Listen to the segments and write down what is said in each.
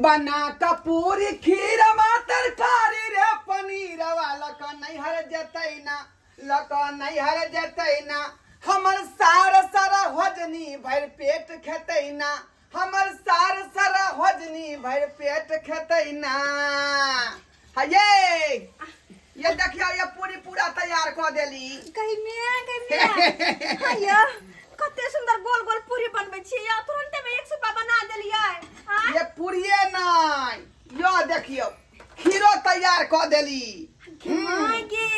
बना कपूरी खीर तरकारी रे पनीर वाला का नहीं हर जतई ना लका नहीं हर जतई ना हमर सार सारा होजनी भर पेट खेतई ना हमर सार सारा होजनी भर पेट खेतई ना ये देखियो ये पूरा तैयार कर देली कहीं में हायो कते सुंदर गोल गोल पूरी बनबै छी या तुरंते में 100 रुपया बना देलियै ये पूरिये नहीं यो देखियो खीरो तैयार कर देली हां गे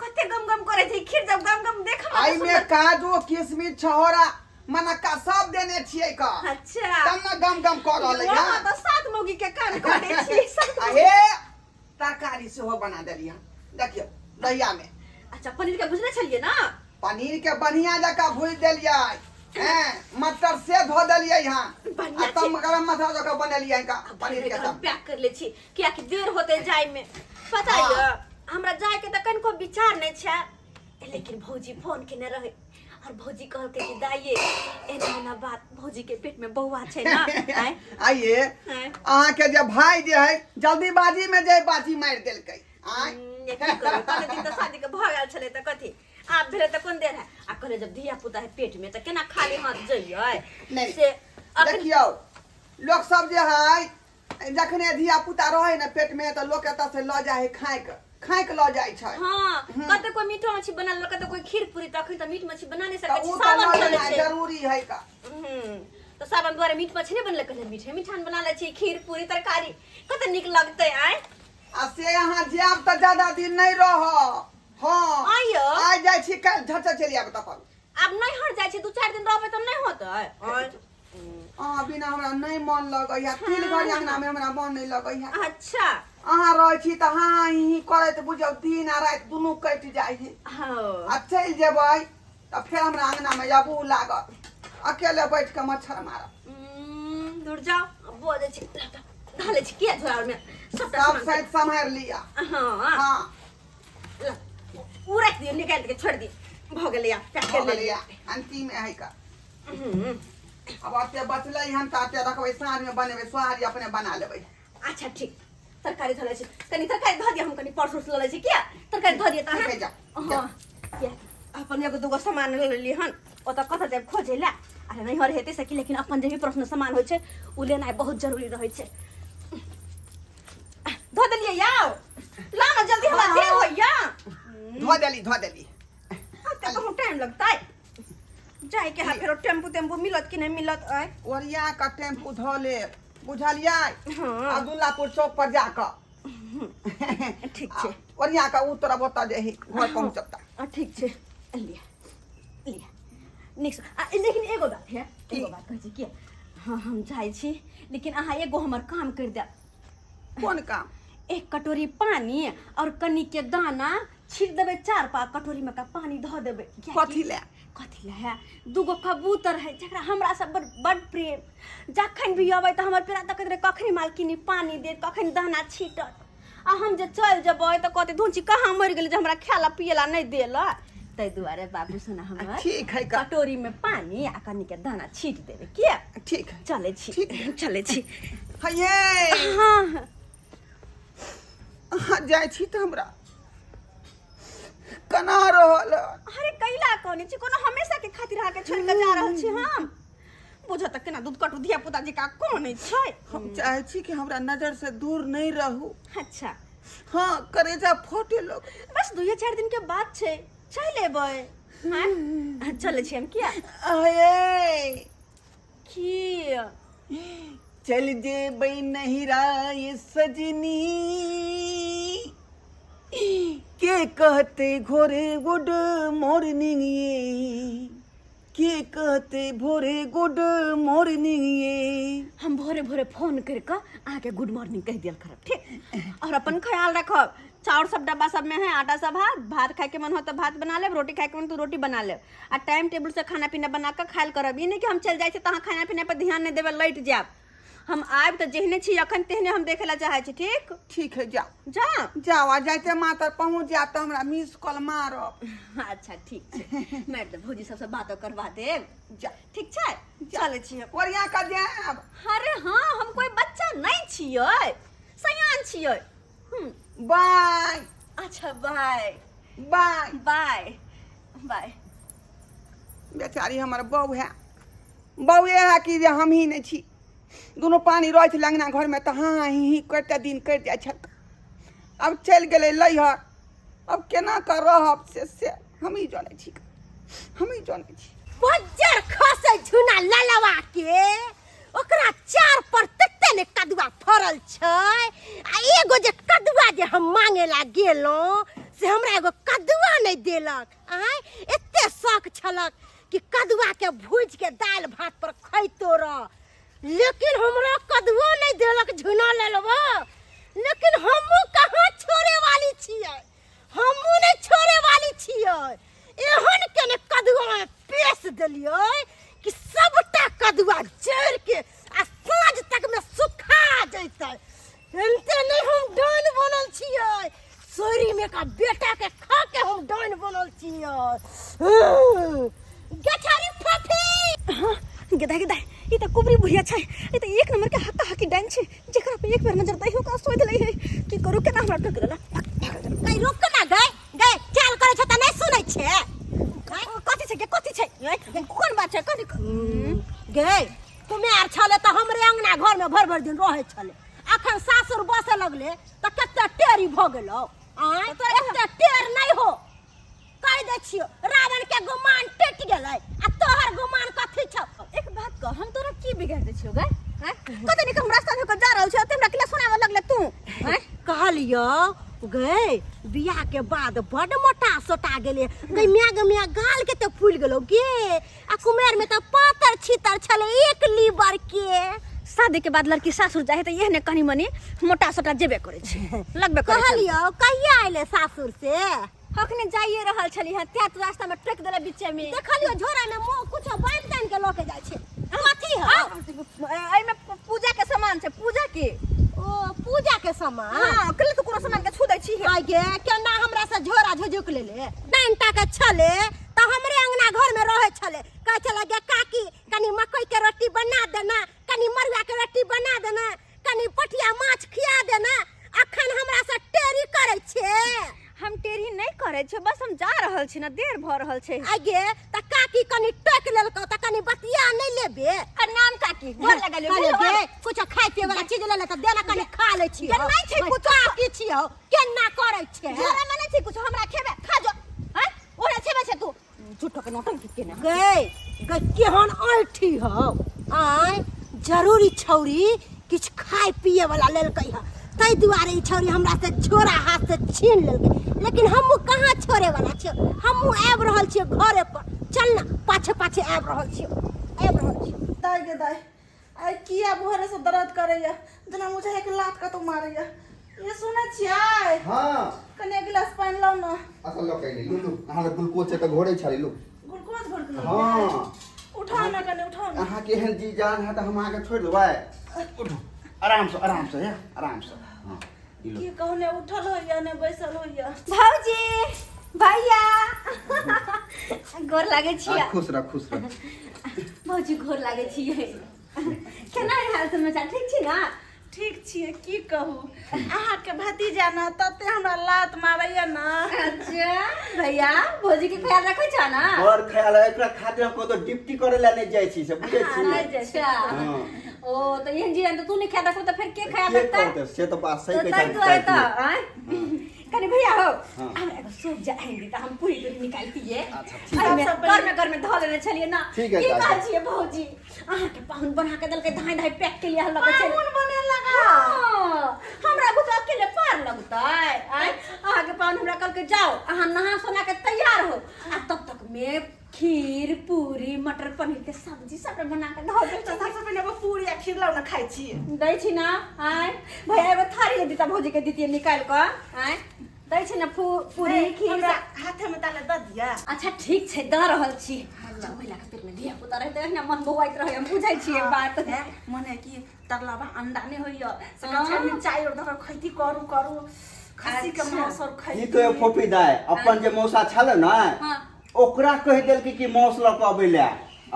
कते गम करे छी खीर जब गम देख आई में काजू किशमिश छहोरा मनक्का सब देने छियै का अच्छा तब ना गम कर रहलै हां तो सात मौगी के काम करे छी अहे तरकारी से हो बना देली हम देखियो दहिया में अच्छा पनीर के भुजने छलिए ना पनीर के बढ़िया जका भूज देलियै हैं मटर से धो देलियै यहां बढ़िया तब गरम मसाला जका बनेलियै का पनीर के सब पैक कर ले छी किया कि देर होते जाय में पता है हमरा जाय के त कनको विचार नै छै लेकिन भौजी फोन केने रहे और भौजी कहल के कि दाइए एना बात भौजी के पेट में बौआ छै ना आइए अहाँ के जे भाई जे है जल्दीबाजी में जे बाजी मार देलकै ये की करू कते दिन त शादी के भ गेल छले त कथि आप भेले त कोन देर है आ कहले जब धिया पुता है पेट में त केना खाली हाथ जइयै से देखियो लोग सब जे है जखने धिया पुता रहे न पेट में त लोग एत से ल जाय है खाय के ल जाय छै हां कते कोई मीठो मछली बना ल कते कोई खीर पूरी तखन त मीठ मछली बना नै सकै छी सावन चले छै जरूरी है का तो सावन द्वारा मीठ मछली बनले कहले मीठे मिठान बना ले छी खीर पूरी तरकारी कते निक लगतै आय आ से यहाँ जाब त ज्यादा दिन नहीं रह हां आइयो आ जाय छी कल झट चली आब त अब नहीं हट जाय छी 2-4 दिन रहबे त नहीं होतै बिना हमरा नहीं मन लगै है तिल घर अंगना में हमरा मन नहीं लगै है अच्छा अहाँ रहै छी त हां ही करैत बुझौ दिन आ रात दुनु कट जाय है हां आ चल जेबै त फेर हमरा अंगना में अबू लागत अकेले बैठ के मच्छर मारब दूर जाओ बोले छी ढाले छी किया झोरा में सब साइड संभाल लिया हां हां पूरा दियो निकाल के छोड़ दी भ गेलै या पैक कर लिया अंतिम है का अब आते बचले हम ताते रखबै साँझ में बनेबै सोहारी अपने बना लेबै अच्छा ठीक तरकारी धले छी कनी तरकारी ध दिया हम कनी परसों से ले छी किया तरकारी ध दिया त ठीक है जा हां क्या अपन एगो दुगो सामान ले लेली हन ओ त कत जाब खोजे ला अरे नहीं हर हेते सकी लेकिन अपन जे भी प्रश्न सामान होय छै उ लेनाइ बहुत जरूरी रहै छै ध देलिए याओ ला ना जल्दी हमरा दे होइया धो देली त कहूं टाइम लगतै जाय के हाथ फेरो टेम्पू मिलत कि नहीं मिलत आय ओरिया का टेम्पू धो ले बुझलियै हां अब्दुल्लापुर चौक पर जा क ठीक छै ओरिया का उतरब ओत जे घर पहुंचता ठीक छै लिया नेक्स्ट लेकिन एगो बात है एगो बात कहै छी कि हां हम जाय छी लेकिन अहाँ एगो हमर काम कर दे कोन काम एक कटोरी पानी और कनी के दाना छीट देबे 4 पा कटोरी में का पानी ध देबे कथि ले है दुगो कबूतर है जकरा हमरा सब बड़ प्रेम जखन भी अबै त हमर पेरा तकत रे कखनी मालकिनी पानी दे कखनी दाना छीटत आ हम जे चल जबै त कहते धुंची कहां मर गेल जे हमरा खाला पियला नहीं देला तै दुआरे बाबू सुना हमर ठीक है कटोरी में पानी आ कनी के दाना छीट देबे किया ठीक है चले छी हये हां जाय छी त हमरा कना रहल अरे कैला कोनी छी कोनो हमेशा के खातिर आके छोड़ के जा रहल छी हम बुझा तक केना दूध कटू धिया पुता जी का कोन छै हम चाहे छी कि हमरा नजर से दूर नहीं रहू अच्छा हां करेजा फटे लोग बस 2-4 दिन के बाद छै चल लेबै हां चले छी हम किया अये की चल जेबै नहिरा ये सजनी के कहते घोरे गुड मॉर्निंग ये के कहते भोरे गुड मॉर्निंग ये हम भोरे भोरे फोन करके आके गुड मॉर्निंग कह दिया करब ठीक और अपन ख्याल रखब चाउर सब डब्बा सब में है आटा सब भात खाए के मन हो तो भात बना ले रोटी खाए के मन तो रोटी बना ले आ टाइम टेबल से खाना पीना बना के खायल करब ये नहीं कि हम चल जाए तहाँ खाना पीना पर ध्यान नहीं देवे लैट जाब हम आब तो जेहने छी अखन तेहने हम देखेला चाहे छी ठीक ठीक है जाओ जाओ आ जाते मातर पहुंच जा तो हमरा मिस कॉल मारब अच्छा ठीक छै मैं तो भौजी सबसे बात करवा देब जा ठीक छै चले छी ओरिया का जाब अरे हाँ हम छियै सयान छियै बाय अच्छा बाय बाय बाय बाय बेचारी हमर बहू है बउए है कि जे हम ही नहीं छी दोनों पानी रह लंगना घर में तो हाँ ही करते दिन कट जाए छक अब चल गए लहर अब केना कर रहब से हम ही जाने छी हम ही जाने छी बज्जर खसे झुना ललवा के ओकरा चार पर तत्ते ने कदुआ फरल छै आ एगो जे कदुआ जे हम मांगे ला गेलो से हमरा एगो कदुआ नहीं देलक आय एते शौक छलक कि कदुआ के भूज के दाल भात पर खैतो रह लेकिन हमरा कदुआ नहीं देलक झुना ललवा लेकिन हमहू कहाँ छोड़े वाली छियै हमहू नहीं छोड़े वाली छियै एहन के ने कदुआ में पेश देलियै कि सबटा कदुआ जड़ के आ साँझ तक में सुखा जैतै एनते नहीं हम डान बनल छियै सोरी में का बेटा के खा के हम डान बनल छियै गछारी फफी गदा गदा ई त कुबरी बुढ़िया छै ई त एक नंबर के हक्का हक्की डाइन छै जेकरा पे एक बेर नजर दै हो का सोच लै है की करू केना हमरा टक गेला नहीं रुक ना गए चाल करे छ त नहीं सुनै छे कथी छै कोन बात छै कथी गए तुम्हें आर छले त हमरे अंगना घर में भर दिन रहे छले अखन सासुर बसे लगले त कत्ते टेरी भ गेलो आय एते टेर नहीं हो कह दे छियो रावण के गुमान टट गेलै आ तोहर गुमान कथी छ एक बात कह हम तोरा की बिगाड़ दे छियो गए हैं कतै निक हम रास्ता में जा रहल छै त हमरा किला सुनावे लगले तू हैं कहलियो गए बियाह के बाद बड़ मोटा सोटा गेले गमिया गाल के तो फूल गेलो गे आ कुमार में तो पातर छितर छले एक लीवर के शादी के बाद लड़की सासुर जाए त एहने कनी मनी मोटा सोटा जेबे करे छै लगबे करे कहलियो कहिया आइले सासुर से हखने जाइए रहल छली है त्या तू रास्ता में ट्रक देले बीच में देखलियो झोरा में मुंह कुछ बांध तान के लोके जाय छै कथी है एई में पूजा के सामान छै पूजा के ओ पूजा के सामान हां कल तो कोनो सामान के छू दै छी आगे केना हमरा से झोरा झुझुक लेले डांटा के छले त हमरे अंगना घर में रहे छले कह छले गे काकी कनी मकई के रोटी बना देना कनी मरुआ के रोटी बना देना कनी पठिया माछ खिया देना अखन हमरा से टेरी करे छे हम टेरी नहीं करे छै बस हम जा रहल छी ना देर भ रहल छै आगे त काकी कनी टक लेलको त कनी बतिया नहीं लेबे नाम काकी गोर लगा ले कुछ खाय पिए वाला चीज ले ले त देना कनी खा ले छी नहीं छै कुछ काकी छियो केना करे छे झोरा में नहीं छै कुछ हमरा खेबे खा जो हैं ओरे छेबे छै तू झूठो के नौटंकी केना गए केहन ऐठी हो आय जरूरी छौरी किछ खाय पिए वाला लेलकै ह तै दुआरे ई छौरी हमरा से झोरा हाथ से छीन लेलकै लेकिन हमहू कहाँ छोड़े वाला छियो हमहू आब रहल छियो घरे पर चल ना पाछे पाछे आब रहल छियो दाई गे दाई आई किया भोरे से दर्द करैया जना मुझे एक लात का तो मारैया ये सुनै छियै हाँ कने गिलास पानी लाओ ना अच्छा लो कहीं लू लू अहाँ ग्लूकोज से तो घोड़े छाली लू ग्लूकोज भर के हाँ उठाओ ना कने उठाओ ना अहाँ के एहन जी जान है तो हम आगे छोड़ देबै उठो आराम से है आराम से हाँ ई लो की कहने उठल होइया ने बैसल होइया भौजी भैया गोर लागे छिया खुश रह भौजी गोर लागे छियै केना हाल समाचार ठीक छी ना ठीक छियै की कहू अहाँ के भतीजा ना तते हमरा लात मारैया ना अच्छा भैया भौजी के ख्याल रखै छ ना और ख्याल है एकरा खातिर हम को तो डिप्टी करे ला नहीं जाय छी से बुझे छी अच्छा हां ओ तो एहन जी तो तू नहीं ख्याल रखो तो फिर के ख्याल के रखता करते से तो बात सही तो कह तई दुआरे तो छी आय कनी भैया हो हाँ। हम एगो सूप जाएंगे तो हम पूरी पूरी निकालतिए अच्छा, ठीक है। घर में धो लेने छलिए ना ठीक है, की काकी। कहै छियै भौजी अहाँ के पाहुन बना के देलकै धाय धाय पैक के लिए हम लगे छै पाहुन बने लगा हमरा बुत अकेले पार लगतै आय अहाँ के पाहुन हमरा कहलकै जाओ अहाँ नहा सोना के तैयार हो आ तब तक में खीर पूरी मटर पनीर के सब्जी सब बना के धो दे सबसे पहले वो पूरी आ खीर लाओ ना खाई छी दै छी ना आय भैया एगो थारी दीता भौजी के दीतिए निकाल के आय दै छी ना पूरी खीर हमरा हाथे में ताले द दिया अच्छा ठीक छै द रहल छी महिला के पेट में धिया पुता रहते ना मन बौआइत रहे हम बुझै छियै बात है मने की तरलावा अंडा नहीं होइया सका में चाय और धर खैती करू खस्सी के मांस और ई खैती तो फोपी दाय अपन जे मौसा छले ना हां ओकरा कह देल कि मौस ल के अबै ले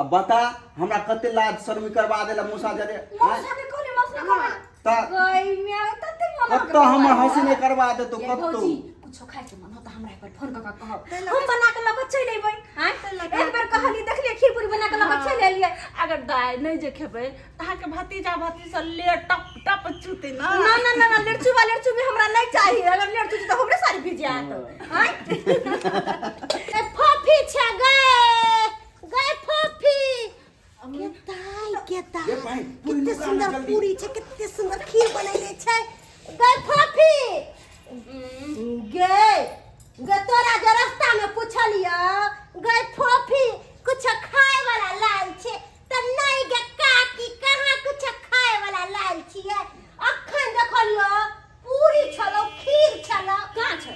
अब बता हमरा कते लाज शर्मी करवा देला मौसा जरे मौसा के कहले मौसा ता कोई में तते मन कब तो हम हंसी नहीं करवा दे तो ये कब तो भौजी कुछो खाए के मन हो तो हमरा एक बार फोन करके कहो हम बना के लग चल अइबै हां एक बार कहली देख लिए खीर पूरी बना के लग चल एलिए अगर दाय नहीं जे खेबै अहाँ के भतीजा भतीजा ले टप टप चूते ना ना ना ना ना लड़चू भी हमरा नहीं चाहिए अगर लड़चू तो हमरे सारी भिज जात हां ए फोफी छ गए फोफी केताई ये भाई, पूरी कितने लुका सुंदर ना जल्दी। पूरी छ कितने सुंदर खीर बनैले छै गए फोफी गे तोरा जे रास्ता में पूछलियो गए फोफी कुछ खाए वाला लाल छे त नहीं गे काकी कहां कुछ खाए वाला लाल छिए अखन देखलियो पूरी छलो खीर छलो कहां छ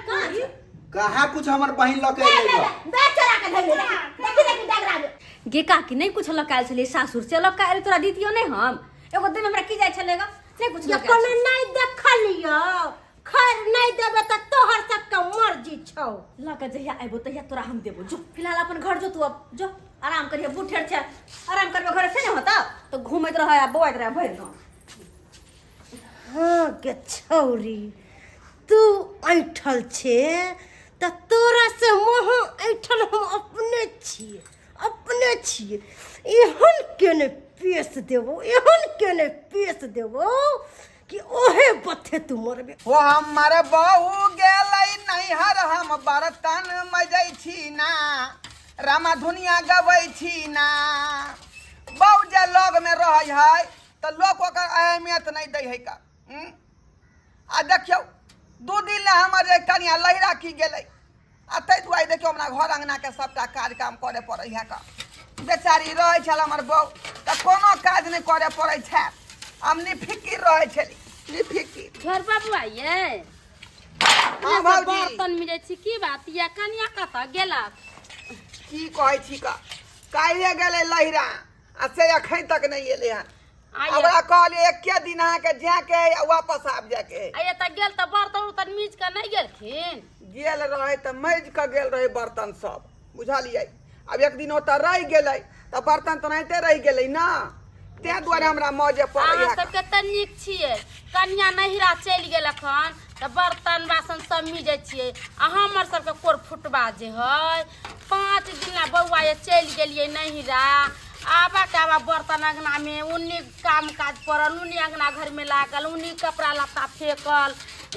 कहां छ कहाँ कुछ हमर बहिन लके एलै बेचारा के धइले देखि डगरा में गे काकी नहीं कुछ लकायल छले सासुर से लकायल तोरा दीतियो नहीं हम एगो दिन हमरा की जाय छलेगा नहीं कुछ ये लकायल कोनो नहीं देखलियो खैर नहीं देबे त तोहर सबके मर्जी छौ लका जहिया आइबो तहिया तोरा हम देबो जो फिलहाल अपन घर जो तू अब जो आराम करिए बुठेर छ आराम करबे घर से नहीं होता तो घूमैत रह आ बौआइत रह भइर न हाँ के छौरी तू ऐठल छे त तोरा से मोह ऐठल हम अपने छिए एहन केने पेश देबो कि ओहे बथे तू मरबे वो हमर बहू गेलै नैहर हम बर्तन मजै छी ना रामा धुनिया गबै छी ना बहू जे लग में रहै है तो लोग ओकर अहमियत नहीं दै है का आ देखियो 2 दिन ले हमर एक कनिया लहिरा की गेलै आ तै दुआरे देखियो हमरा घर अंगना के सबटा काज काम करे पड़ै है का बेचारी रहै छल हमर बहू तऽ कोनो काज नहीं करे पड़ै छै हम निफिकिर रहै छली निफिकिर घर बाबू आइए हाँ भाउजी बर्तन मिले छी की बात या कनिया कत गेला की कहै छी का काल्हे गेलै लहिरा आ से अखन तक नहीं एलै हन आइए हमरा कहलिए एके दिन अहाँके जाके आ वापस आबि जाके आइए त गेल त बर्तन उर्तन मीज के नहीं गेलखिन गेल रहे तऽ मैज के गेल रहे बर्तन सब बुझलियै अब एक दिन ओतऽ रहि गेलै तऽ बर्तन तऽ नहिते रहि गेलै ना तैं दुआरे हमरा मौजे पड़ै अहाँ है सबके त नीक छियै कनिया नहिरा चलि गेल अखन त बर्तन बासन सब मिजै छियै आ हमर सबके कोर फुटबा जे है 5 दिन बौआ ये चलि गेलियै नहिरा आबा के आबा बर्तन अंगना में उन्नी काम काज पड़ल उन्नी अंगना घर में लागल उन्नी कपड़ा लत्ता फेंकल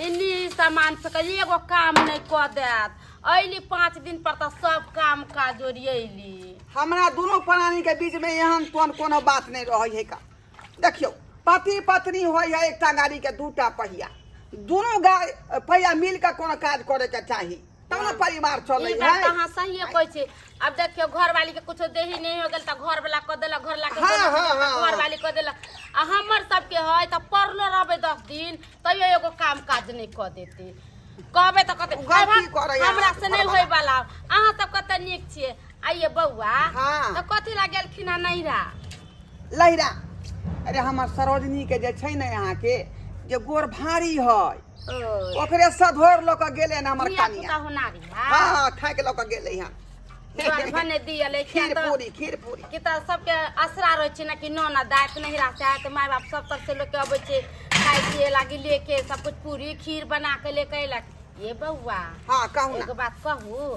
इन्नी सामान फेंकल एगो काम नहीं क देत अइली 5 दिन पर त सब काम काज ओरियली हमरा दुनू प्राणी के बीच में एहन कोनो बात नहीं रहै है का देखियो पति पत्नी होइ है एकटा गाड़ी के दूटा पहिया दुनू पहिया मिल के कोनो काज करे के चाही तब ना परिवार चलै ई बात है अहाँ सही कहै छी अब देखियो घर वाली के कुछ देही नहीं हो गेल त घर वाला क देलक घर ला के घर वाली क देलक आ हमर सब के है त पड़लो रहबे 10 दिन तइयो एगो काम काज नहीं क देते कहबे त कहते गलती करे हमरा से नहीं होय वाला अहाँ सब कते नीक छियै आइए बौआ हाँ। त कथि ला गेलखिन नैरा लहिरा अरे हमर सरोजनी के जे छै ने यहाँ के जे गोर भारी है ओकरे सधोर लोक गेले ना हमर कनिया होनारी हाँ खाए के लोक गेले यहाँ भने दियले खीर पूरी कि त सबके असरा रहै छै ना कि नौना दाइत नहिरा से आए त माय बाप सब तरफ से लोग के अबै छै खाइ पिए लागी लेके सब कुछ पूरी खीर बना के लेके अयलक ये बौआ हाँ कहू एगो ना बात कहू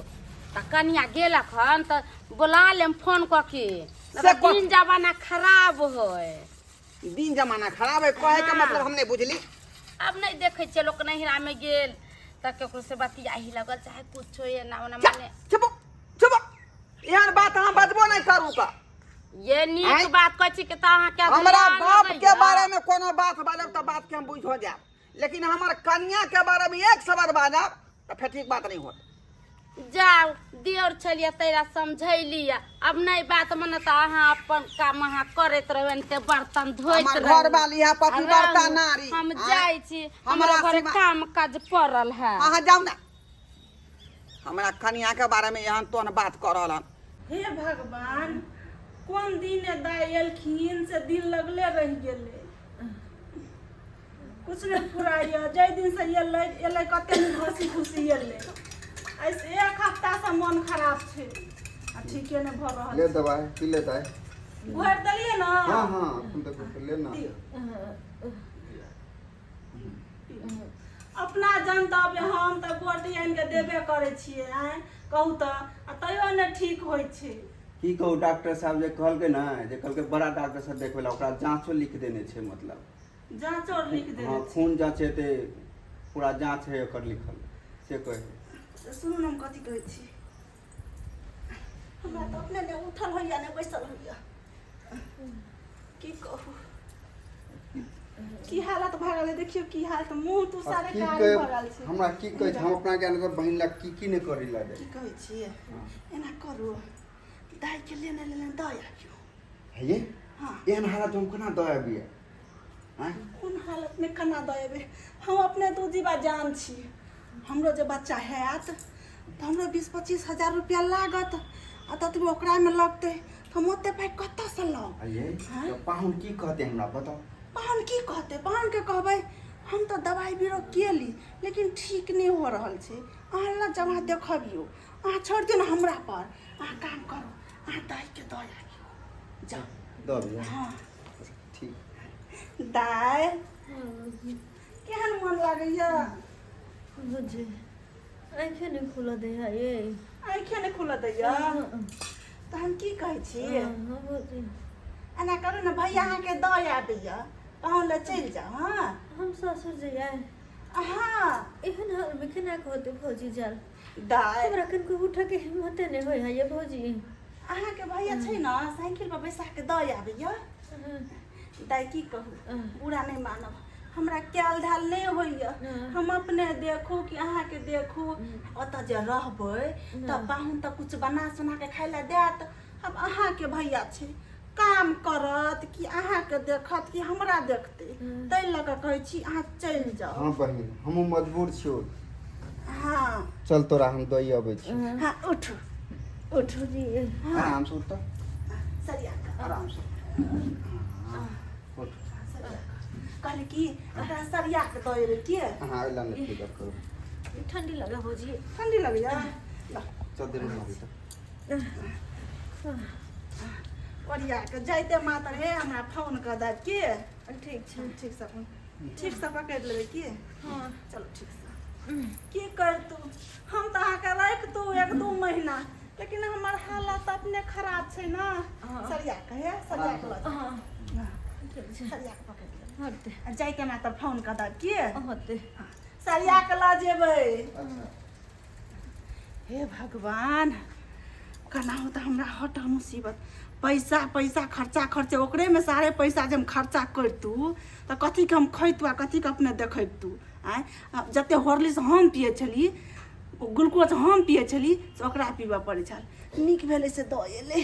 त कनिया गेलक हन त बोला लेम फोन क के से दिन जमाना खराब होय दिन जमाना खराब है कहे के हाँ। मतलब हम नहीं बुझली अब नहीं देखे छियै लोग नहिरा में गेल त केकरो से बतिया ही लगल चाहे कुछो ये ना ओना माने चुप चुप एहन बात हम बजबो नहीं करू का ये आँय? नीक बात कहै छी कि त अहाँ के हमरा बाप के बारे में कोनो बात बाजब तो बात के हम बुझ हो जाए लेकिन हमार कन्या के बारे में एक शब्द बाजब तो फिर ठीक बात नहीं होत जाओ दियोर छलिए तेरा समझैली अब नहीं बात मन त अहाँ अपन काम अहाँ करैत रहबे ते बर्तन धोइत हमार रहबे घर वाली है पतिव्रता नारी हम आँय? जाई छी हमरा हमरा घर सिवा- काम काज पड़ल है हाँ जाऊ ना हमरा कन्या के बारे में यहाँ तो बात कर रहल हन हे भगवान कोन दिन दाय एलखिन से दिल लगले रह गेले कुछ नहीं फुराइया जय दिन से एलै कते दिन हंसी खुशी एलै ऐसे 1 हफ्ता से मन खराब छे आ ठीके नहीं भ रहल ले दवाई पी लेता है भर दलिए ना हाँ हाँ अपन देखो तो लेना अपना जनता पे हम तऽ गोटी आनि के देबे करे छियै आय कहू तऽ आ तैयो ने ठीक होइ छै की कहू डॉक्टर साहब जे कहलकै ना जे कहलकै बड़ा डॉक्टर से देखबै ला ओकरा जांचो लिख देने छै मतलब जांचो लिख हाँ देने खून जांचेते पूरा जांच है ओकर लिखल से कहे सुनू ने हम कथी कहै छी हमरा तऽ अपने ने उठल होइया ने बैसल होइया की कहू की हालत भऽ गेलै देखियो की हालत मुंह तू सारे की कारी भऽ कहे गेल छै हमरा की कहे हम अपना के अनकर बहिन ला की नहीं करी ला दे की कहै छियै एना करू दाइ के लेने लेने दया क्यों है ये हाँ एहन हालत हम केना दऽ आबिए हैं कोन हालत में केना देबै हम अपने दू जीवा जान छी हमरो जे बच्चा हैत तऽ हमरो 20-25 हजार रुपया लागत आ ततबे ओकरा में लगतै तऽ हम ओते पाइ कतऽ से लब ये हाँ? तो पाहुन की कहते हमरा बताओ पाहुन की कहते पाहुन के कहबै हम तो दवाई बीरो केली लेकिन ठीक नहीं हो रहल छै अहाँ ला जमा देखबियो अहाँ छोड़ दियौ ने हमरा पर अहाँ काम करू अहाँ दाइ के दऽ आबियो जाओ दऽ दियौ हाँ ठीक दाइ केहन मन लागैया बुझे आँखें नहीं खुला दे है ये आँखे नहीं खुलऽ दैया तऽ हम की कहै छी एना करू ने भैया अहाँके दऽ आबैया पाहुन लए चलि जाउ हाँ हम ससुर जी आए हाँ एहन हाल में केना कहते भौजी जाल दाइ हमरा कन को उठ के हिम्मते नहीं होय है ये भौजी अहाँके भैया छै ने साइकिल पर बैसा के दऽ आबैया दाइ की कहू बुरा नहीं मानब हमरा कैल धाल नहीं होइया हम अपने देखू कि अहाँके देखू ओतऽ जे रहबै तऽ पाहुन तऽ कुछ बना सुना के खाइ लए देत अब अहाँके भैया छै काम करत कि अहाँके देखत कि हमरा देखतै ताहि लऽ कऽ कहै छी अहाँ चलि जाउ हाँ बहिन हमहूँ मजबूर छियो हाँ चल तोरा हम दई अबै छी हाँ उठू उठो जी आराम से उठ सरिया कऽ आराम से उठ कहले कि एकरा सरिया के दऽ एबै कि हाँ एला नहीं फिकर करो ठंडी लगा भौजी ठंडी लगैया चल देर में अभी तक ओरिया के जाइते मातर हे हमरा फोन कऽ देब कि ठीक छै ठीक से पकड़ि लेबै कि हाँ चलो ठीक से की करतू हम तऽ अहाँके राखितू 1-2 महीना लेकिन हमर हालत अपने खराब छै ना सरिया के हे सरिया के लऽ हाँ सरिया के पकड़ि लेबै हटते आ जाइते मातर फोन कऽ देब कि हटते सरिया के लऽ जेबै हे भगवान केना हो तऽ हमरा हटल मुसीबत पैसा खर्चा ओकरे में सारे पैसा जब हम खर्चा करतू तऽ कथी के हम खैतू आ कथी के अपने देखैतू आय जते हॉर्लिक्स हम पिए छली ग्लूकोज हम पिए छली से ओकरा पीबऽ पड़ै छल नीक भेलै से दऽ एलै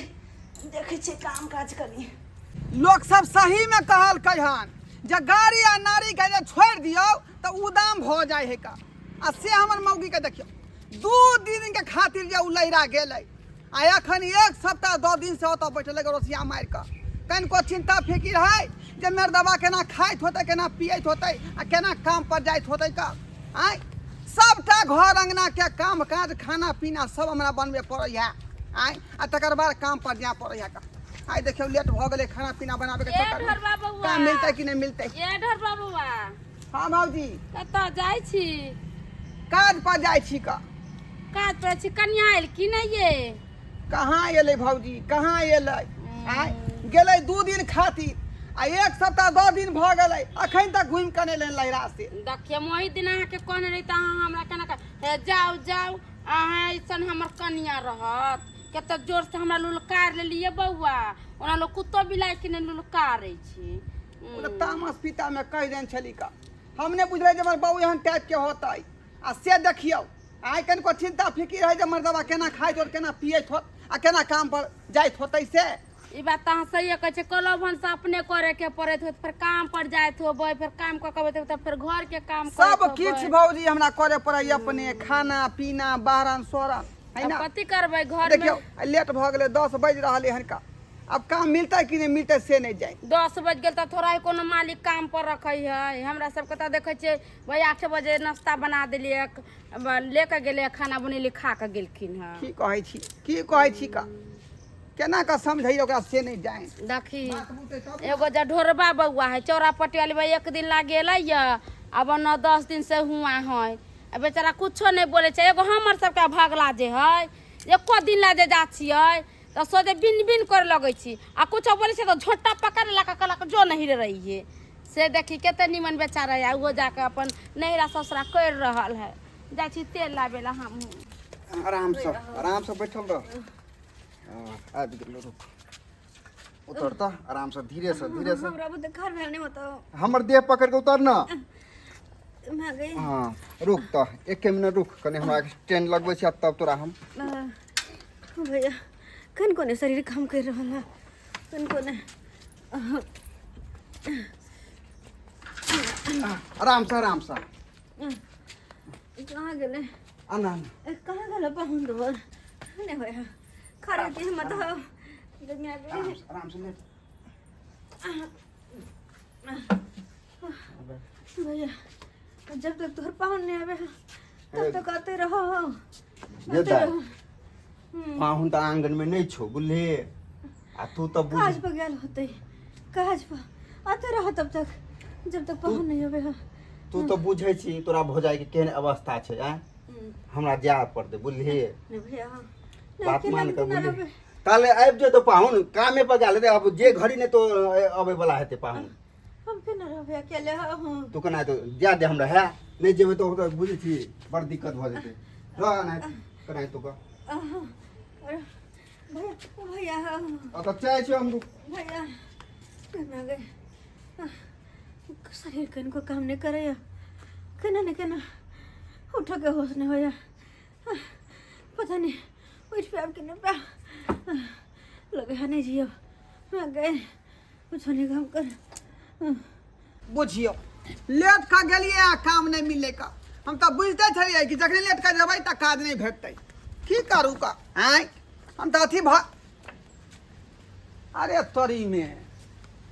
देखै छै काम काज करी लोग सब सही में कहल कहन जे गाड़ी आ नारी के जे छोड़ दियो तो उदाम भ जाए है का आ से हमर मौगी के देखियो 2 दिन के खातिर जे उ लैरा गेलै आ एखन 1 सप्ताह 2 दिन से ओतऽ बैठल रोसिया मार के कनिको चिंता फिकिर है जे मर्दबा केना खाइत होतै केना पियत होतै आ केना काम पर जाइत होतै का आय सबटा घर अंगना के काम काज खाना पीना सब हमरा बनबे पड़ै है आय आ तकर बाद काम पर जाए पड़ै है का आइ देखियो लेट भ गेलै खाना पीना बनाबे के चक्कर में काम मिलतै कि नहीं मिलतै ए ढर बाबूआ हाँ भाजी कतऽ जाइ छी काज पर जाइ छी का काज पर छी कन्या आयल कि नहीं ये कहाँ एलै भौजी कहाँ एलै आय गेलै 2 दिन खातिर आ 1 सप्ताह 2 दिन भ गेलै अखन तक घुमि के नहीं लहरा से देखिए मोहि दिन अहाँके कहने रही तऽ अहाँ हमरा केना हे जाउ जाउ अहाँ ऐसन हमर कन्या रहत कते जोर से हमरा लुलकार लेलिए बौआ ओना लोग कुत्तो बिलाइ के ने लुलकारै छी ओना तामस पिता में कह देन छली का हमने बुझले जे हमर बहू एहन टाइप के होतै आ से देखियो आइ कनिको चिंता फिकिर है जे मर्दबा केना खाइत और केना पियत होत आ केना काम पर जाइत होतै से ई बात अहाँ सही कहै छै कलो भन से अपने करे के पड़ैत होत फिर काम पर जाइत होबै फिर काम क के तब फिर घर के काम सब किछ भौजी हमरा करे पड़ै अपने खाना पीना बाहरन सोरन है ना कथी करबै घर देखियो लेट भ गेलै 10 बज रहलै हन का अब काम मिलतै कि नहीं मिलतै से नहीं जाए 10 बज गेल तऽ थोड़ा ही कोनो मालिक काम पर रखै है हमरा सबके तऽ देखै छियै भाई 8 बजे नाश्ता बना देलिए लेके गेले खाना बनेली खा के गेलखिन है की कहै छी का केना का समझाइए ओकरा से नहीं जाए देखी एगो जे ढोरबा बउआ है चौरा पटियाली में एक दिन ला गेल अब 9-10 दिन से हुआ है आ बेचारा कुछो नहीं बोले छै एगो हमर सबके भगला जे है एको दिन ला जे जा छियै तो सोचे बिन बिन करे लगे छी आ कुछो बोले छै तो झोटा पकड़ ला के कहलक जो नहीं रहिए से देखी केते निमन बेचारा है वो जाके अपन नहिरा ससुरा कर रहल है जाइ छी तेल लाबे ला हम आराम से बैठल रह आबि गेलो रुक उतर त आराम से धीरे से हमरा बुते घर में नहीं होता हमर देह पकड़ के उतर ना मैं गई हाँ रुक त 1 मिनट रुक कने हमरा स्टैंड लगबै छी तब तोरा हम भैया कन कोने शरीर काम कर रहल है कन कोने आराम से कहाँ गेले आना कहाँ गेले पाहुन दोर नहीं भैया खरा के मत हो दुनिया के आराम से ले भैया जब तक तोहर पाहुन नहीं आवे तब तक आते रहो ये पाहुन त आंगन में नहीं छो बुझले आ तू तो बुझ काज पर गेल होते काज पर आते रहो तब तक जब तक पाहुन नहीं आवे तू तो बुझे छी तोरा भौजाई के केहन अवस्था छै आ हमरा जा पड़ते बुझले नहीं भैया बात मान कर बुझले काले आबि जे तो पाहुन कामे पर गेल रे अब जे घड़ी ने तो अबे वाला हेते पाहुन हम केना रहबे अकेले हम तू कना तो जा दे हमरा है नहीं जेबे तो बुझे छी बड़ दिक्कत भ जेते रह ना कना तो का भैया अब चाहे छी हम भैया केना गए शरीर कन को काम नहीं करे केना नहीं केना उठ के होश नहीं होया पता नहीं उठ पे आप किने पे लगे है नहीं जियो मैं गए कुछ नहीं काम कर बुझियो लेट का गेलिए आ काम नहीं मिलेगा हम तो बुझते छलिए कि जखन लेट का जेबै त काज नहीं भेटतै की करू का आय हम तो अथी अरे तोरी में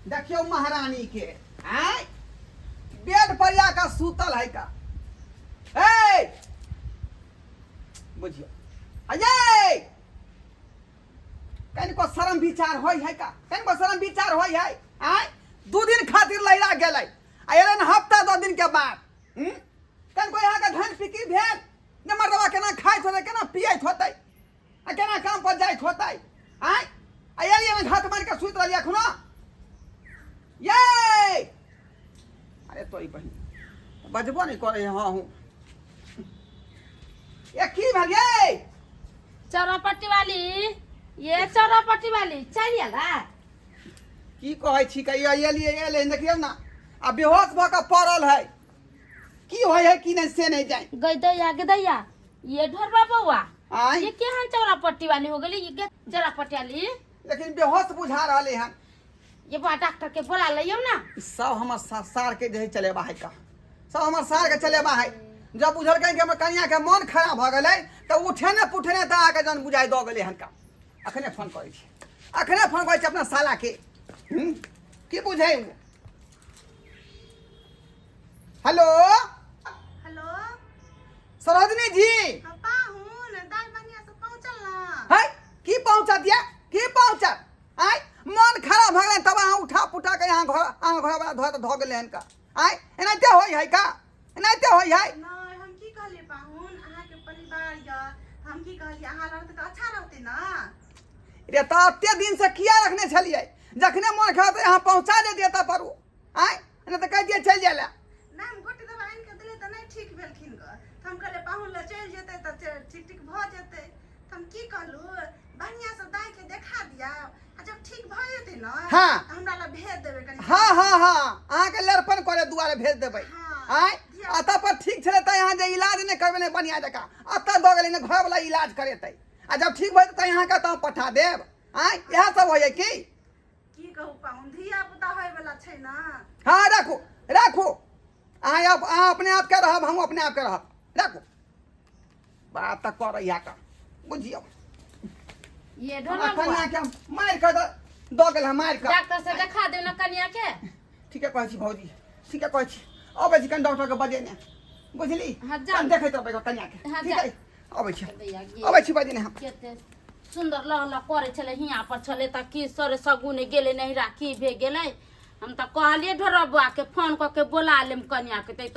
देखियो महारानी के आय बेड पर जाकर सूतल है का ए बुझियो अजय कनिको शरम विचार होय है का कनिको शरम विचार होय है आय 2 दिन खातिर लैला गेलै आ एलन हफ्ता 2 दिन के बाद कनिको यहाँ के धन फिकी भेल ने मर्दवा केना खाइत होतै केना पियैत होतै आ केना काम पर जाइत होतै आय आ एलिए में घाट मार के सुत रहलिए अखनो ये अरे तोरी बहिन बजबो नहीं करे हाँ हूँ ये की भेल ये चौरापट्टी वाली ये चौरापट्टी वाली चलिए ला की कहै छी कहियो एलिए देखियौ ना आ बेहोश भ के पड़ल है की होय है की नहीं से नहीं जाए गदैया ये ढोरबा बउआ आय ये केहन चौरापट्टी वाली हो गेली ये चौरापट्टी वाली लेकिन बेहोश बुझा रहले हन ये बा डॉक्टर के बोला लियो ना सब हमर सार के जे चलेबा है का सब हमर सार के चलेबा है जब बुझल कहीं हमर कनिया के मन खराब भ गेलै त उठे ने पुठे ने त आके जन बुझाई द गेलै हन का अखने फोन करै छी अपना साला के की बुझै हेलो हेलो सरोजनी जी पाहुन दाई बनिया से पहुंचल ना है की पहुंचा दिया की पहुंचा आय मन खराब भ गेलै तब अहाँ उठा पुठा के यहाँ घर वाला धो गेलै हन का आय एनाते होय है का एनाते होय है नहीं हम की कहलिए पाहुन अहाँ के परिवार या हम की कहलिए अहाँ रहते तो अच्छा रहते ना रे त एते दिन से किया रखने छलिए जखने मन खराब यहाँ पहुंचा दे दिया तब परू आय एना त कह दिए चल जाले ना हम गोटी दवा आन के दिले त नहीं ठीक भेलखिन ग हम कहले पाहुन ले चल जेते त ठीक भ जेते हम की कहलू बढ़िया से दाई के देखा दिया आ जब ठीक भ जेते ना हाँ। हमरा ला भेज देबे कनी हाँ अहाँ के लड़पन करे दुआरे भेज देबै हाँ। आय अतः पर ठीक छले त यहाँ जे इलाज नहीं करबे नहीं बढ़िया जका अतः दो गेलै ने घर वाला इलाज करेतै आ जब ठीक भइतै त यहाँ के त पठा देब आय यह सब होय की कहू पाहुन धिया पुता होय वाला छै ना हाँ राखू अहाँ अपने आप के रहब हम अपने आप के रहब राखू बात त कर या का बुझियो ये ढोरबा कन्या बउआ के मार कर दो गेल मार कर डॉक्टर से देखा देव ना कन्या के ठीक है कहै छी भौजी ठीक है कहै छी अबै छी कन डॉक्टर के बजे ने बुझली हाँ, जा। देखै त कन्या के हाँ, ठीक जा। है अबै छी गदैया गे अबै छी बजे ने हम केते सुंदर लहला करे छले हिया पर छले त की सरे सगुने गेले नहिरा की भे गेले। हम त कहलिए ढोरबुआ के फोन क के बोला लेम कन्या के त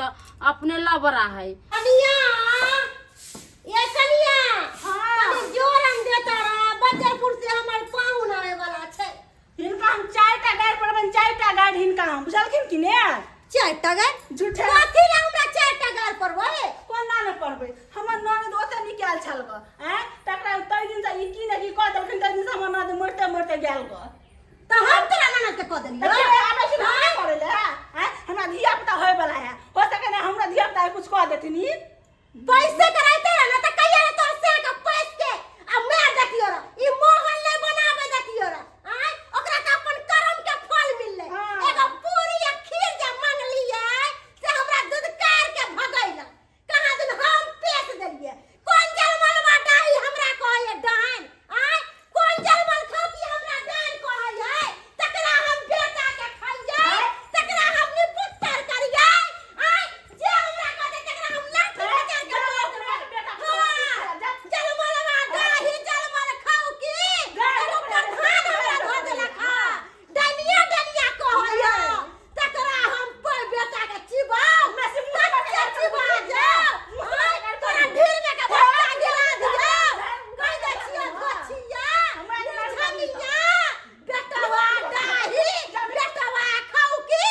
अपने लबरा है। कनिया ये कनिया हां जोर हम देता रहा बजरपुर से हमर पाहुन आए वाला छै। हिनका हम 4टा गाड़ पर 4टा गाड़ हिनका हम बुझलखिन कि ने 4टा गाड़ झूठे कथि ला हमरा 4टा गाड़ परबै कोना न पढ़बै। हमर ननद ओते निकाल छल ग हैं तकरा तै दिन से ई की ने की कह देलखिन तै दिन से हमर ननद मोटे मोटे गेल ग। त हम तोरा ननद के कह देलियै आबै छी ना करे ले हैं हमरा धिया पुता होय वाला है हो सके ना हमरा धिया पुता कुछ कह देथिन। ई पैसे कराइते ना त कहिया रे तोर से के पैस के आ मार दतियो रे ई मोहन ले बनावे दतियो रे हैं ओकरा त अपन कर्म के फल मिलले। एगो पूरी या खीर जे मांगलियै से हमरा दूधकार के भगैला कहाँ दिन हम पेश देलियै। कोन जलमलवा डाही हमरा कहै डाइन हैं कोन जलमल खाती हमरा डाइन कहै है तकरा हम बेटा के खइयै तकरा हम निपुत्तर करियै हैं जे हमरा कहै तकरा हम लाठी बजा के मार देबै। जलमलवा डाही जलमल खाऊ की एगो प्रधान हमरा धऽ देलक डाइनिया डाइनिया कहै तकरा हम पर बेटा के चिबाउ तकरा चिबा जाउ तोरा ढील में के बच्चा गिरा दियौ कहि दै छियै धोछिया झमिया बेटवा डाही बेटवा खाऊ की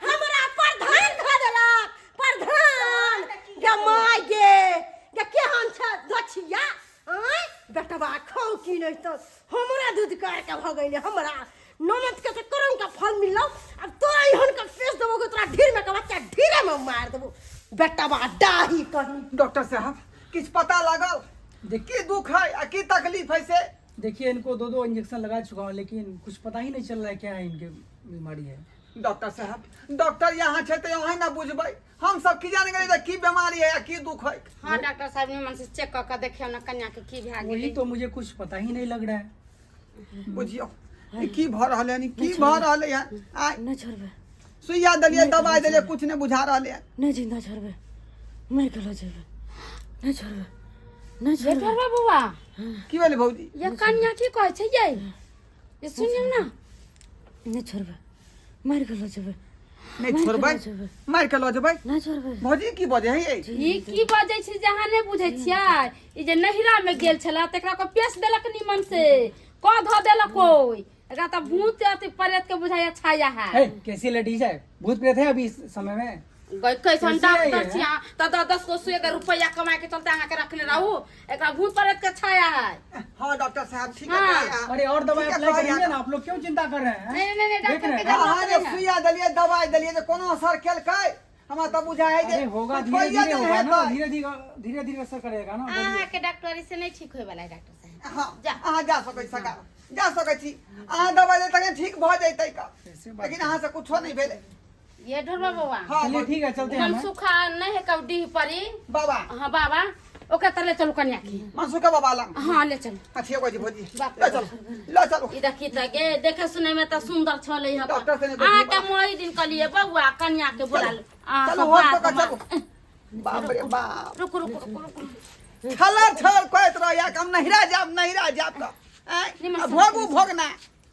हमरा प्रधान धऽ देलक प्रधान गे माय गे केहन छ धोछिया बेटवा खाऊ की नहीं तो हमरा दूध कर के भगैले हमरा ननद के तो करम का फल मिललो। अब तोरा इहन का फेस देबो के तोरा ढीर में के बच्चा ढीरे में मार देबो बेटवा डाही कहीं। डॉक्टर साहब किछ पता लागल की दुख है आ की तकलीफ है से? देखिए इनको 2 इंजेक्शन लगा चुका हूँ लेकिन कुछ पता ही नहीं चल रहा है क्या है इनके बीमारी है। डॉक्टर साहब डॉक्टर यहाँ छे तो यहाँ ना बुझबै हम सब की जाने गए की बीमारी है की दुख है। हां डॉक्टर साहब निमन से चेक क के देखियो ना कन्या के की भा वही गेलै। तो मुझे कुछ पता ही नहीं लग रहा है। बुझियो की भ रहले है की भ रहले है आ न छोड़बे सुइया दलिए दवाई दलिए कुछ नहीं बुझा रहले है। न जिंदा छोड़बे मर के लो जेबे न छोड़बे न ये छोड़बे ढोरबा बुआ की भेले भौजी? ये कन्या की कहै छै ये सुनियो ना न छोड़बे मर के लो जेबे नहीं छोड़बै मार के लो जेबै न छोड़बे भौजी की बजे है ये? ई की बाजै छै जहाँ नहीं बुझै छियै। ई जे नहिरा में गेल छला तकरा को पेश देलक निमन से क ध देलक कोई एकरा त भूत अति प्रेत के बुझाया छाया है। कैसी लेडीज है भूत प्रेत है अभी इस समय में। गई कैसन कैसी है डॉक्टर ये, छिया त 10 को 100 रुपया कमा के चलते अहाँ के रखले रहू एकरा भूत प्रेत के छाया है। हाँ डॉक्टर साहब ठीक हाँ। है। अरे और दवाई ठीक है, अप्लाई दवाई करेंगे आता- ना आप लोग क्यों चिंता कर रहे हैं? नहीं नहीं देख डॉक्टर रहे के हैं? हाँ जे सुइया दलिए दवाई दलिए जे कोनो असर केलकै हमरा त बुझा है जे अरे होगा कुछ धीरे होइए धीरे नहीं होगा ना हेतै। धीरे धीरे असर करेगा ना। अहाँ बोलिए। के डॉक्टर से नहीं ठीक होय वाला है डॉक्टर साहब। हाँ जा। अहाँ जा सकै सका जा सकै छी अहाँ दवाई देतै तखन ठीक भ जैतै का कैसे बात लेकिन अहाँ से कुछो नहीं भेलै। ये ढोरबा बाबा हाँ चलिए ठीक है चलते हैं हम हम। सुखा नहीं है कब डी परी। बाबा हाँ बाबा ओके तले चलो कन्या की। मनसुख के बाबा लंग हाँ ले चलो अच्छी हो गई भौजी बाप ले रे चलो ले चलो। ई देखी त गे देखे सुने में त सुंदर छले ह। डॉक्टर से नहीं आ देखी के मोई दिन कलिए बउआ कन्या के बोला ले। चलो होश पकड़ चलो। बाप रे बाप रुक रुक रुक रुक छला छल कहत रह या हम नहिरा जाब त निमन से- भोगू भोगना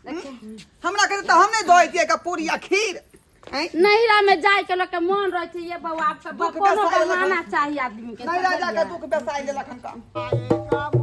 हमरा कहते त हम नहीं दोइतिए का पूरी या खीर हैं? नहिरा में जाए के लोग के मन रहे थे ये बउआ आपसे दुख कोनो बेसाय के माना लखन। चाहिए आदमी के। नहीं राजा का दुख बेसाई देलक हमका।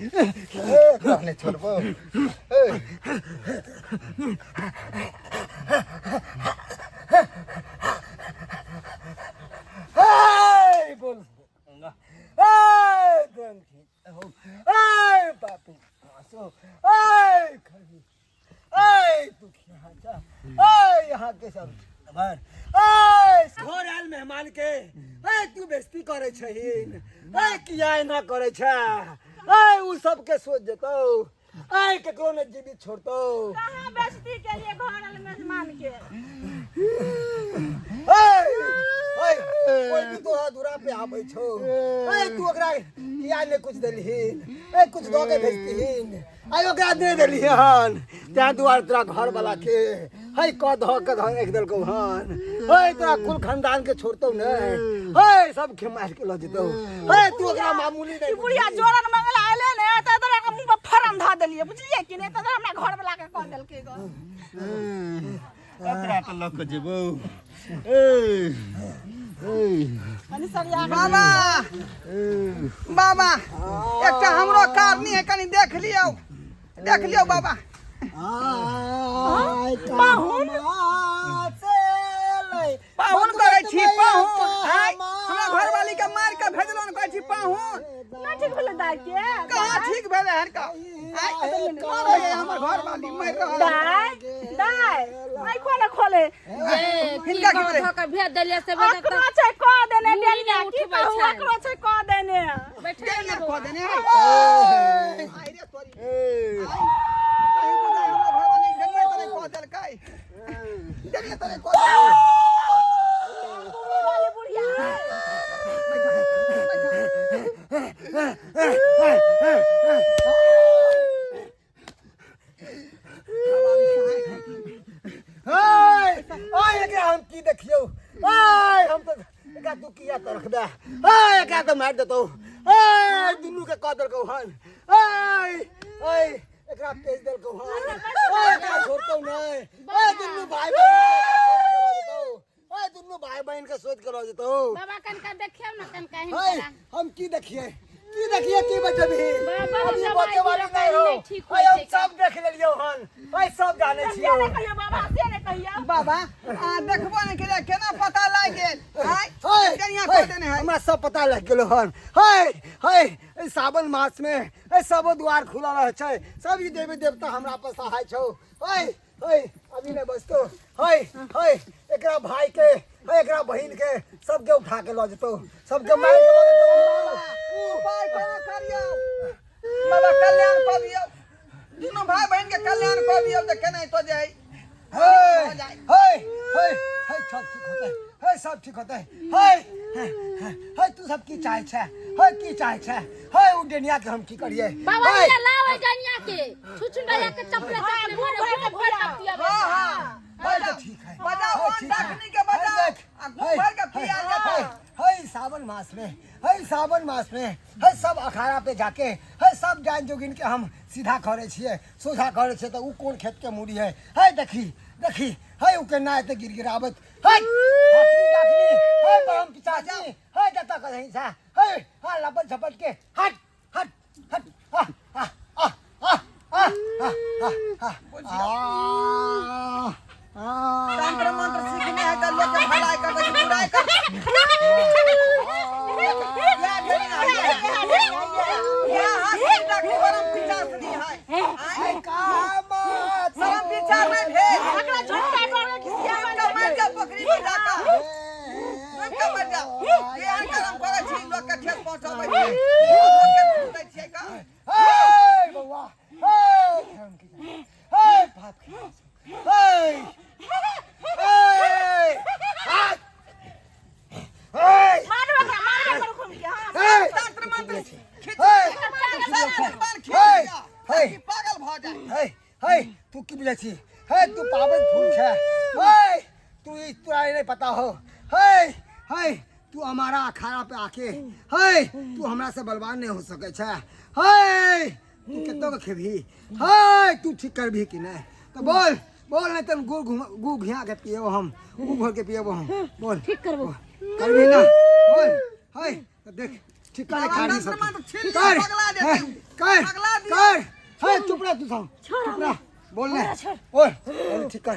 रहने छोड़बो तू बेइज्जती करे छहिन किया ना करे छ उ सब के सोच जेतो केकरो ने जीवित छोड़तो कहां बेइज्जती के लिए घर वाले मेहमान के कोई भी तो दूरा पे आबै छो तू ओकरा किया ने कुछ देलहिन कुछ दो के भेजतिहिन ओकरा दे देलिहन त्या दुआर तोरा घर वाला के क धो एक दल को हन तोरा कुल खानदान के छोड़तो ने सब के मार के ल जेतो तू ओकरा मामूली नहीं बुढ़िया जोरन मंगला आले ने त तोरा के मुंह पर फरम धा देलिए बुझलिए कि नहीं त हमरा घर वाला के कह देलके गो एकरा त लक जेबो बाबा बाबा एकटा हमरो कारनी है कनी देख लियो बाबा पाहुन करे छी पाहुन हमरा घरवाली के मार के भेजलन कहै छी पाहुन ना ठीक भेले दाई के कहां ठीक भेले हन का मारे हमर घरवाली मार रहल दाई आई कोना खोले हिनका के भेज देले से अकरो छै क देने डेलिया की कहू अकरो छै क देने बैठे देने क देने आई रे तोरी हमर घरवाली देने तने क देल काई देने तने क देल बुढ़िया हम की देखियो हम तो तू किया तो रख दे तो मार देतो दुनू के कदर को हन एकरा तेज दल को हन एकरा छोड़तो नहीं दुनू भाई बहन के सोच करो जेतो बाबा कनका देखियो ना कनका हम की देखिए की बच्चा भी बाबा अब ये सब बातें वाली नहीं हो ठीक हम सब देख लेलियो हन सब जाने छियो बाबा से ने कहिया बाबा देखबो ने के केना पता लाग गेल कनिया क देने है हमरा सब पता लग गेलो हन सावन मास में सब द्वार खुला रह छै सब ई देवी देवता हमरा पर सहाय छौ अभी ने बसतो एकरा भाई के एकरा बहन के सबके उठा के ल जतो सबके मार के ल जतो उपाय कोना करियो बाबा कल्याण क दियो दोनों भाई बहन के कल्याण क दियो त केना तो जाई सब ठीक होता है तू सब की चाहे छे की चाहे छे उ डेनिया के हम की करिए बाबा ये लावे डनिया के छुछुंडा के चपले भोरे भोर तकिया तो ठीक है बजाओ डाकनी के बजाओ भर के पिया जाता सावन मास में सब अखाड़ा पे जाके सब जान जोगिन के हम सीधा करे छिए सोझा करे छिए त उ कोन खेत के मूड़ी है देखी उ के ना ते गिरगिरावत डाकनी बम पिचाची जता कहीं सा लपट झपट के हट तंत्र मंत्र सीखने है त लोग के भलाई कर दे बुराई कर या हाथ डाकनी बरम पिचासनी है सब विचार में भेज अगला झुटका करे किसी का मर जा बकरी में जाता का मर जा ये करम करे छी लोग के ठेस पहुंचावे छी लोग के ढूंढै छी का बउवा बाप मारवा करू घूम के हां तंत्र मंत्र खींच पागल भ जाए तू की बुझै छी तू पावन फूल छे तू तोरा नहीं पता हो तू हमारा अखाड़ा पे आके तू हमरा से बलवान नहीं हो सके छे तू केतो के खेबी तू ठीक करबी कि नहीं तो बोल नहीं तन गु भिया के पियो हम घोर के पियो हम बोल ठीक करबो करबी ना बोल तो देख ठीक कर खाड़ी सब कर चुप रह तू सब चुप रह बोल ठीक कर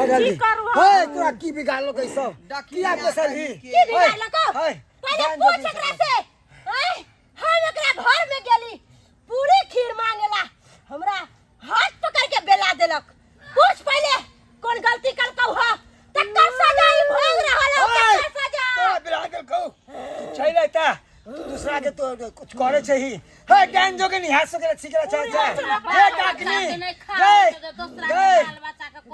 जल्दी तोरा की बिगाड़ लो कैसो किया के सही की बिगाड़ लो पहले पूछ एकरा से हम एकरा घर में गेली पूरी खीर मांगेला हमरा हाथ पकड़ के बेला देलक पूछ पहले कौन गलती कर कहू तक्कर सजा भोग रहल हो तक्कर सजा बिरादर को छै रहता दूसरा के तो कुछ करे छै ही हे डाइन जोगे नहीं हाथ से सीखला चाहे हे काकनी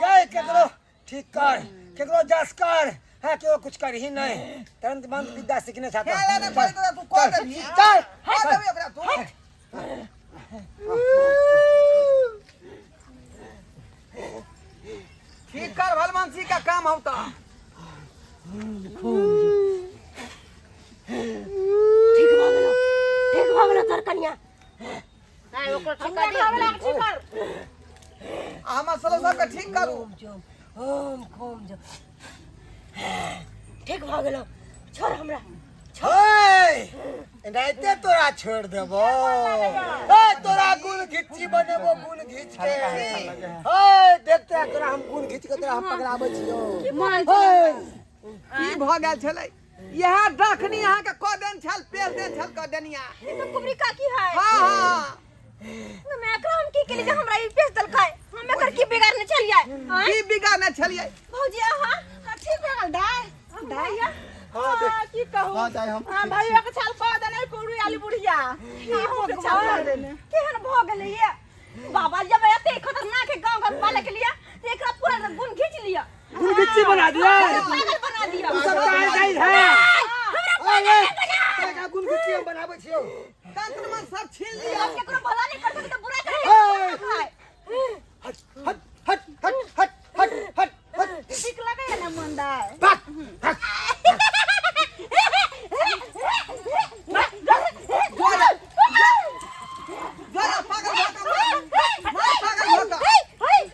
गए केकरो ठीक कर केकरो जस कर है केओ कुछ कर ही नहीं तुरंत बंद विद्या सीखने चाहता खेले ने पड़ी तो तू कह दे चल कह दे ओकरा तू ठीक कर भलमानसी का काम होता ठीक हो गेलो तोर कन्या हम सब का ठीक करू ओम खोम जो ठीक हो गेलो छोड़ हमरा रहते तोरा छोड़ देबो तोरा गुण घिच्ची बनेबो गुण घिच के देखते तोरा हम गुण घिच के तोरा हम पकड़ाबै छियो की भ गेल छलै यह डखनी अहाँ के क देन छल पेल देन छल क देनिया तो कुबरी का की है हां हां मैं एकरा हम की के लिए हमरा ई पेश दलकै हम एकर की बिगाड़ने छलियै की बिगाड़ने छलियै भौजी हां ठीक भगल दाय हां की कहू हां जाय हम हां भाई एक छाल क देने कुड़ी आली बुढ़िया हम के छाल कर देने केहन भ गेलै ये बाबा जब एते खतरनाक है गांव घर पाले के लिए एकरा पूरा गुण खींच लिया गुण गिच्ची बना दिया पागल बना दिया सब काय गई है हमरा गुण घिच्ची हम बनाबै छियो तंत्र मन सब छीन लिया केकरो भला नहीं कर सकते बुरा कर हट हट हट हट हट हट हट ठीक लगे है ना मंदाय जरा पागल पागल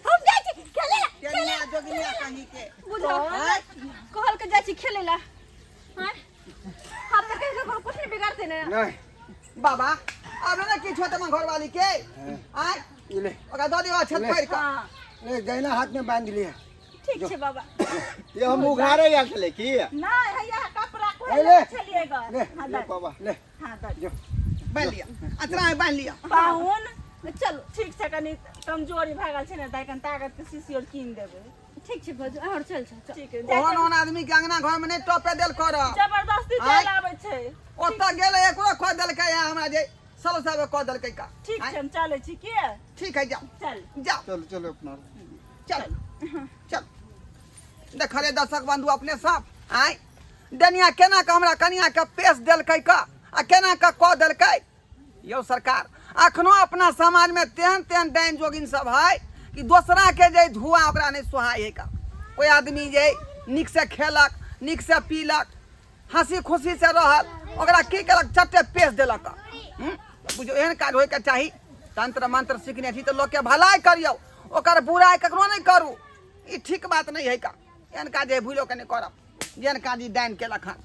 हम जाय छी खेले केनिया जोगिनिया कहीं के बुझो कहल के जाय छी खेले ला हां हम तो कहीं से कुछ नहीं बिगाड़ते ना नहीं बाबा अब ना की छोटे मन घर वाली के आय ले ओका दो दिवा छत पर का ले गैना हाथ में बांध लिया ठीक छे बाबा ये हम उघारे या छले की ना हैया कपड़ा ले चलिएगा ले हां ले बाबा ले हां दर जो बांध लिया अतरा में बांध लिया पाहुन चलो ठीक छै कनी कमजोरी भए गेल छै ने ताकन ताकत के शीशी और कीन देबै ठीक छे भौजी और चल चल ठीक है ओहन ओहन आदमी के अंगना घर में नहीं टोपे देल कर जबरदस्ती चल आबै छै ओता गेले एकरो खो देलकै या हमरा जे सलो साहब खो देलकै का ठीक छै हम चलै छी के ठीक है जाओ चल जाओ चल चल अपना चल चल देखले दर्शक बंधु अपने सब आय दनिया केना का हमरा कनिया के पेश देलकै का आ केना का कह देलकै यो सरकार अखनो अपना समाज में तेहन तेहन डाइन जोगिन सब है कि दूसरा के जे धुआं ओकरा नहीं सुहाय है का कोई आदमी जे निक से खेलक निक से पीलक हंसी खुशी से रहल ओकरा की केलक चट्टे पेश देलक बुझो एहन काज होय के चाही तंत्र मंत्र सीखने छी तो लोग के भलाई करियो ओकर बुराई ककरो नहीं करू ई ठीक बात नहीं है का एहन काज भूलो के नहीं करब जेहन काज डाइन केलक हन